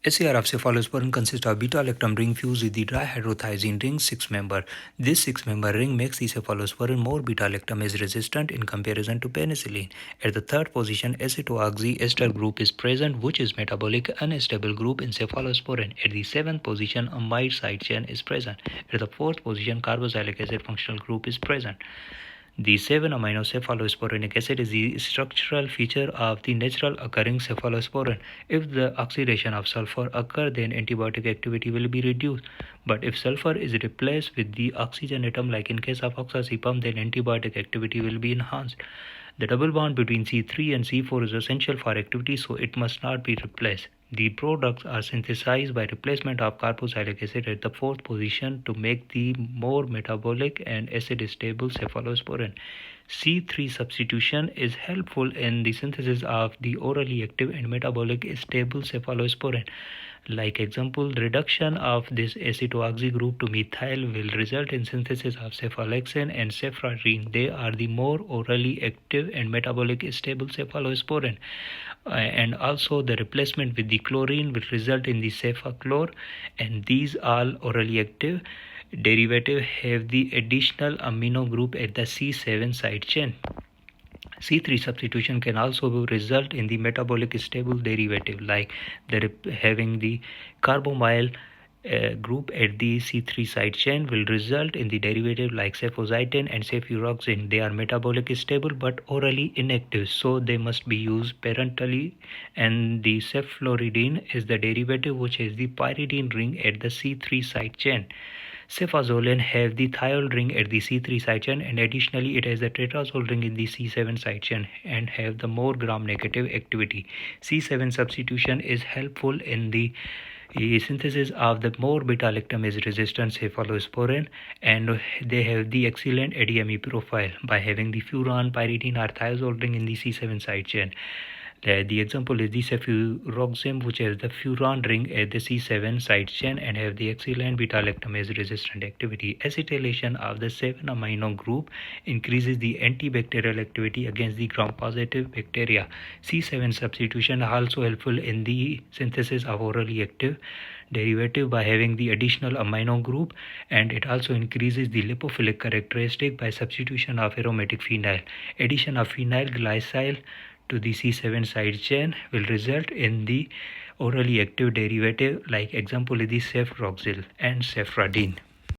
SAR of cephalosporin consists of beta-lactam ring fused with the dihydrothiouracil ring 6-member. This 6-member ring makes the cephalosporin more beta-lactamase resistant in comparison to penicillin. At the third position, acetoaxy ester group is present, which is metabolic unstable group in cephalosporin. At the seventh position, amide side chain is present. At the fourth position, carboxylic acid functional group is present. The 7-amino cephalosporinic acid is the structural feature of the natural occurring cephalosporin. If the oxidation of sulfur occurs, then antibiotic activity will be reduced. But if sulfur is replaced with the oxygen atom, like in case of oxazepam, then antibiotic activity will be enhanced. The double bond between C3 and C4 is essential for activity, so it must not be replaced. The products are synthesized by replacement of carboxylic acid at the fourth position to make the more metabolic and acid-stable cephalosporin. C3 substitution is helpful in the synthesis of the orally active and metabolic stable cephalosporin. Like example, reduction of this acetoaxy group to methyl will result in synthesis of cephalexin and cephalosporin. They are the more orally active and metabolic stable cephalosporin. And also the replacement with the chlorine will result in the cephachlor, and these all orally active derivative have the additional amino group at the C7 side chain. C3 substitution can also result in the metabolic stable derivative, like having the carbamyl group at the C3 side chain will result in the derivative like cefoxitin and cefuroxime. They are metabolic stable but orally inactive, so they must be used parenterally. And the cephalosporin is the derivative which has the pyridine ring at the C3 side chain. Cefazolin have the thiol ring at the C3 side chain, and additionally it has the tetrazole ring in the C7 side chain and have the more gram-negative activity. C7 substitution is helpful in the synthesis of the more beta-lactamase resistant cephalosporin, and they have the excellent ADME profile by having the furan, pyridine or thiazole ring in the C7 side chain. The example is the cefuroxime, which has the furan ring at the C7 side chain and have the excellent beta-lactamase resistant activity. Acetylation of the 7-amino group increases the antibacterial activity against the gram-positive bacteria. C7 substitution also helpful in the synthesis of orally active derivative by having the additional amino group, and it also increases the lipophilic characteristic by substitution of aromatic phenyl. Addition of phenyl glycol to the C7 side chain will result in the orally active derivative, like example is the cefuroxyl and cephradine.